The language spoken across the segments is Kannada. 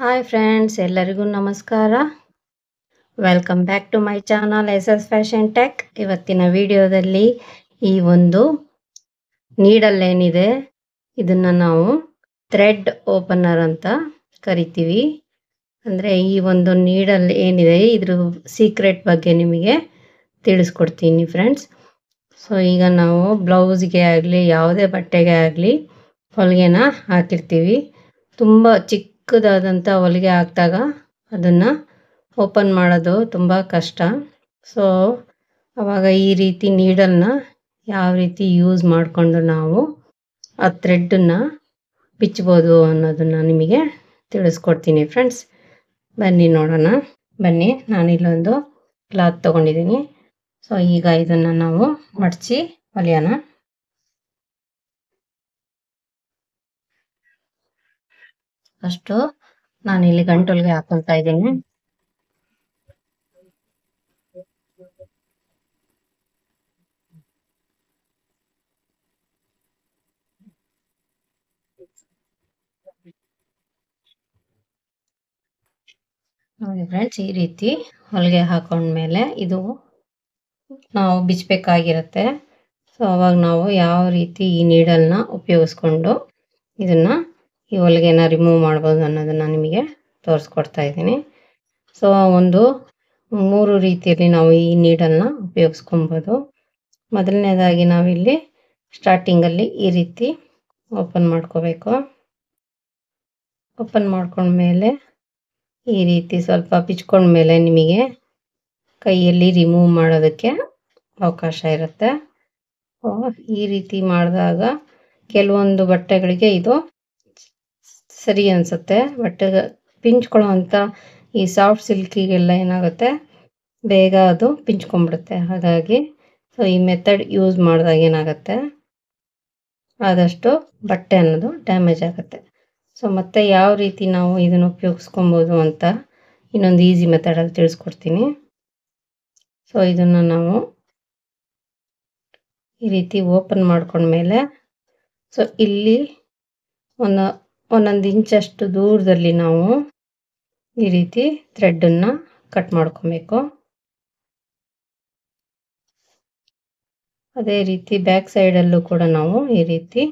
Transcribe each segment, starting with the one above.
ಹಾಯ್ ಫ್ರೆಂಡ್ಸ್, ಎಲ್ಲರಿಗೂ ನಮಸ್ಕಾರ. Welcome back to my channel SS fashion tech. ಇವತ್ತಿನ ವಿಡಿಯೋದಲ್ಲಿ ಈ ಒಂದು ನೀಡಲ್ ಏನಿದೆ ಇದನ್ನು ನಾವು ಥ್ರೆಡ್ ಓಪನರ್ ಅಂತ ಕರಿತೀವಿ. ಅಂದರೆ ಈ ಒಂದು ನೀಡಲ್ ಏನಿದೆ ಇದ್ರ ಸೀಕ್ರೆಟ್ ಬಗ್ಗೆ ನಿಮಗೆ ತಿಳಿಸ್ಕೊಡ್ತೀನಿ ಫ್ರೆಂಡ್ಸ್. ಸೊ ಈಗ ನಾವು ಬ್ಲೌಸ್ಗೆ ಆಗಲಿ ಯಾವುದೇ ಬಟ್ಟೆಗೆ ಆಗಲಿ ಹೊಲಿಗೆನ ಹಾಕಿರ್ತೀವಿ. ತುಂಬ ಚಿಕ್ಕದಾದಂಥ ಹೊಲಿಗೆ ಹಾಕಿದಾಗ ಅದನ್ನು ಓಪನ್ ಮಾಡೋದು ತುಂಬ ಕಷ್ಟ. ಸೊ ಆವಾಗ ಈ ರೀತಿ ನೀಡಲ್ನ ಯಾವ ರೀತಿ ಯೂಸ್ ಮಾಡಿಕೊಂಡು ನಾವು ಆ ಥ್ರೆಡ್ಡನ್ನು ಬಿಚ್ಬೋದು ಅನ್ನೋದನ್ನು ನಿಮಗೆ ತಿಳಿಸ್ಕೊಡ್ತೀನಿ ಫ್ರೆಂಡ್ಸ್. ಬನ್ನಿ ನೋಡೋಣ. ಬನ್ನಿ, ನಾನಿಲ್ಲೊಂದು ಕ್ಲಾತ್ ತೊಗೊಂಡಿದ್ದೀನಿ. ಸೊ ಈಗ ಇದನ್ನು ನಾವು ಮಡಚಿ ಹೊಲಿಯೋಣ. ಫಸ್ಟು ನಾನಿಲ್ಲಿ ಗಂಟೊಲಿಗೆ ಹಾಕೊಳ್ತಾ ಇದ್ದೀನಿ. ನೋಡಿ ಫ್ರೆಂಡ್ಸ್, ಈ ರೀತಿ ಹೊಲಿಗೆ ಹಾಕೊಂಡ್ಮೇಲೆ ಇದು ನಾವು ಬಿಚ್ಚಬೇಕಾಗಿರುತ್ತೆ. ಸೊ ಅವಾಗ ನಾವು ಯಾವ ರೀತಿ ಈ ನೀಡಲ್ನ ಉಪಯೋಗಿಸ್ಕೊಂಡು ಇದನ್ನು ಈ ಹೊಲಿಗೆನ ರಿಮೂವ್ ಮಾಡ್ಬೋದು ಅನ್ನೋದನ್ನು ನಿಮಗೆ ತೋರಿಸ್ಕೊಡ್ತಾ ಇದ್ದೀನಿ. ಸೊ ಒಂದು 3 ರೀತಿಯಲ್ಲಿ ನಾವು ಈ ನೀಡಲ್ನ ಉಪಯೋಗಿಸ್ಕೊಬೋದು. ಮೊದಲನೇದಾಗಿ ನಾವಿಲ್ಲಿ ಸ್ಟಾರ್ಟಿಂಗಲ್ಲಿ ಈ ರೀತಿ ಓಪನ್ ಮಾಡ್ಕೋಬೇಕು. ಓಪನ್ ಮಾಡ್ಕೊಂಡ್ಮೇಲೆ ಈ ರೀತಿ ಸ್ವಲ್ಪ ಬಿಚ್ಕೊಂಡ್ಮೇಲೆ ನಿಮಗೆ ಕೈಯಲ್ಲಿ ರಿಮೂವ್ ಮಾಡೋದಕ್ಕೆ ಅವಕಾಶ ಇರುತ್ತೆ. ಈ ರೀತಿ ಮಾಡಿದಾಗ ಕೆಲವೊಂದು ಬಟ್ಟೆಗಳಿಗೆ ಇದು ಸರಿ ಅನಿಸುತ್ತೆ. ಬಟ್ ಪಿಂಚ್ಕೊಳ್ಳೋವಂಥ ಈ ಸಾಫ್ಟ್ ಸಿಲ್ಕಿಗೆಲ್ಲ ಏನಾಗುತ್ತೆ, ಬೇಗ ಅದು ಪಿಂಚ್ಕೊಂಡ್ಬಿಡುತ್ತೆ. ಹಾಗಾಗಿ ಸೊ ಈ ಮೆಥಡ್ ಯೂಸ್ ಮಾಡಿದಾಗ ಏನಾಗುತ್ತೆ, ಆದಷ್ಟು ಬಟ್ಟೆ ಅನ್ನೋದು ಡ್ಯಾಮೇಜ್ ಆಗುತ್ತೆ. ಸೊ ಮತ್ತೆ ಯಾವ ರೀತಿ ನಾವು ಇದನ್ನು ಉಪಯೋಗಿಸ್ಕೊಬೋದು ಅಂತ ಇನ್ನೊಂದು ಈಸಿ ಮೆಥಡಲ್ಲಿ ತಿಳಿಸ್ಕೊಡ್ತೀನಿ. ಸೊ ಇದನ್ನು ನಾವು ಈ ರೀತಿ ಓಪನ್ ಮಾಡ್ಕೊಂಡ್ಮೇಲೆ ಸೊ ಇಲ್ಲಿ ಒಂದೊಂದು ಇಂಚಷ್ಟು ದೂರದಲ್ಲಿ ನಾವು ಈ ರೀತಿ ಥ್ರೆಡ್ಡನ್ನು ಕಟ್ ಮಾಡ್ಕೊಬೇಕು. ಅದೇ ರೀತಿ ಬ್ಯಾಕ್ ಸೈಡಲ್ಲೂ ಕೂಡ ನಾವು ಈ ರೀತಿ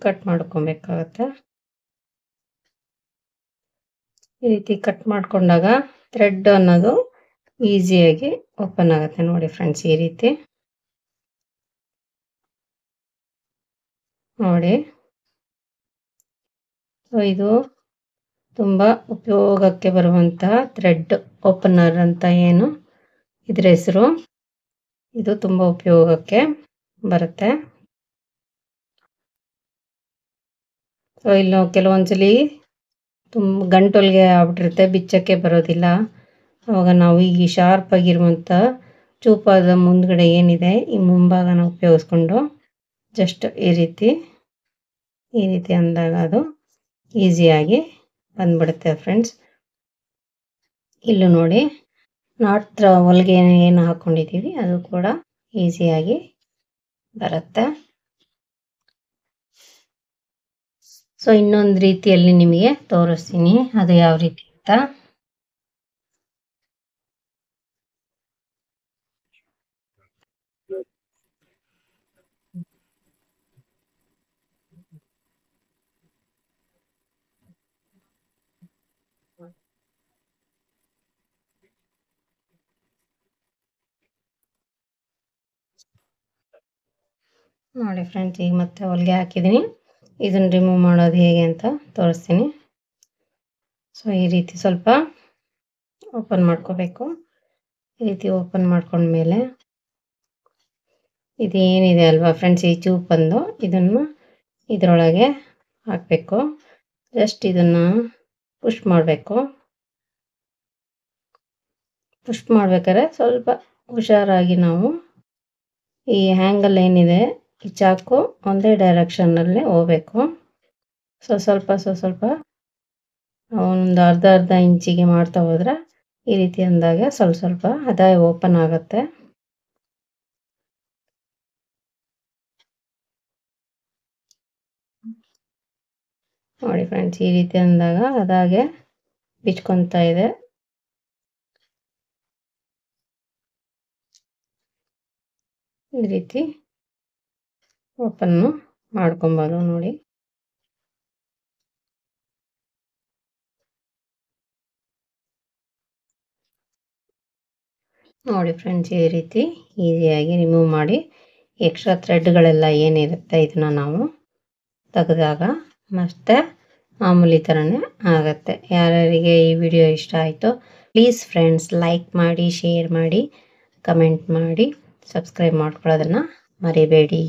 ಕಟ್ ಮಾಡ್ಕೊಬೇಕಾಗತ್ತೆ. ಈ ರೀತಿ ಕಟ್ ಮಾಡ್ಕೊಂಡಾಗ ಥ್ರೆಡ್ ಅನ್ನೋದು ಈಸಿಯಾಗಿ ಓಪನ್ ಆಗುತ್ತೆ. ನೋಡಿ ಫ್ರೆಂಡ್ಸ್, ಈ ರೀತಿ ನೋಡಿ. ಸೊ ಇದು ತುಂಬ ಉಪಯೋಗಕ್ಕೆ ಬರುವಂತಹ ಥ್ರೆಡ್ ಓಪನರ್ ಅಂತ ಏನು ಇದ್ರ ಹೆಸರು. ಇದು ತುಂಬ ಉಪಯೋಗಕ್ಕೆ ಬರುತ್ತೆ. ಸೊ ಇಲ್ಲಿ ಕೆಲವೊಂದ್ಸಲಿ ಗಂಟೊಲಿಗೆ ಆಗ್ಬಿಟ್ಟಿರುತ್ತೆ, ಬಿಚ್ಚಕ್ಕೆ ಬರೋದಿಲ್ಲ. ಆವಾಗ ನಾವು ಈ ಶಾರ್ಪ್ ಆಗಿರುವಂಥ ಚೂಪಾದ ಮುಂದ್ಗಡೆ ಏನಿದೆ ಈ ಮುಂಭಾಗನ ಉಪಯೋಗಿಸ್ಕೊಂಡು ಜಸ್ಟ್ ಈ ರೀತಿ ಅಂದಾಗ ಅದು ಈಸಿಯಾಗಿ ಬಂದ್ಬಿಡುತ್ತೆ ಫ್ರೆಂಡ್ಸ್. ಇಲ್ಲೂ ನೋಡಿ, ನಾಟ್ ಹೊಲಿಗೆ ಏನು ಹಾಕ್ಕೊಂಡಿದ್ದೀವಿ ಅದು ಕೂಡ ಈಸಿಯಾಗಿ ಬರುತ್ತೆ. ಸೊ ಇನ್ನೊಂದು ರೀತಿಯಲ್ಲಿ ನಿಮಗೆ ತೋರಿಸ್ತೀನಿ ಅದು ಯಾವ ರೀತಿ ಅಂತ. ನೋಡಿ ಫ್ರೆಂಡ್ಸ್, ಈಗ ಮತ್ತೆ ಹೊಲಿಗೆ ಹಾಕಿದ್ದೀನಿ. ಇದನ್ನು ರಿಮೂವ್ ಮಾಡೋದು ಹೇಗೆ ಅಂತ ತೋರಿಸ್ತೀನಿ. ಸೊ ಈ ರೀತಿ ಸ್ವಲ್ಪ ಓಪನ್ ಮಾಡ್ಕೋಬೇಕು. ಈ ರೀತಿ ಓಪನ್ ಮಾಡ್ಕೊಂಡ್ಮೇಲೆ ಇದೇನಿದೆ ಅಲ್ವಾ ಫ್ರೆಂಡ್ಸ್, ಈ ಚೂಪ್ ಬಂದು ಇದನ್ನು ಇದರೊಳಗೆ ಹಾಕಬೇಕು. ಜಸ್ಟ್ ಇದನ್ನು ಪುಷ್ ಮಾಡಬೇಕು. ಪುಷ್ ಮಾಡ್ಬೇಕಾದ್ರೆ ಸ್ವಲ್ಪ ಹುಷಾರಾಗಿ ನಾವು ಈ ಹ್ಯಾಂಗಲ್ ಏನಿದೆ ಈ ಚಾಕು ಒಂದೇ ಡೈರೆಕ್ಷನ್ನಲ್ಲಿ ಹೋಗಬೇಕು. ಸೊ ಸ್ವಲ್ಪ ಒಂದು ಅರ್ಧ ಇಂಚಿಗೆ ಮಾಡ್ತಾ ಹೋದರೆ ಈ ರೀತಿ ಅಂದಾಗ ಸ್ವಲ್ಪ ಅದೇ ಓಪನ್ ಆಗುತ್ತೆ. ನೋಡಿ ಫ್ರೆಂಡ್ಸ್, ಈ ರೀತಿ ಅಂದಾಗ ಅದಾಗೆ ಬಿಚ್ಕೊತಾ ಇದೆ. ಈ ರೀತಿ ಓಪನ್ ಮಾಡ್ಕೊಬೋದು ನೋಡಿ. ನೋಡಿ ಫ್ರೆಂಡ್ಸ್, ಈ ರೀತಿ ಈಸಿಯಾಗಿ ರಿಮೂವ್ ಮಾಡಿ ಎಕ್ಸ್ಟ್ರಾ ಥ್ರೆಡ್ಗಳೆಲ್ಲ ಏನಿರುತ್ತೆ ಇದನ್ನು ನಾವು ತೆಗೆದಾಗ ಮತ್ತೆ ಮಾಮೂಲಿ ಥರನೇ ಆಗುತ್ತೆ. ಯಾರ್ಯಾರಿಗೆ ಈ ವಿಡಿಯೋ ಇಷ್ಟ ಆಯಿತು ಪ್ಲೀಸ್ ಫ್ರೆಂಡ್ಸ್ ಲೈಕ್ ಮಾಡಿ, ಶೇರ್ ಮಾಡಿ, ಕಮೆಂಟ್ ಮಾಡಿ, ಸಬ್ಸ್ಕ್ರೈಬ್ ಮಾಡ್ಕೊಳ್ಳೋದನ್ನು ಮರಿಬೇಡಿ.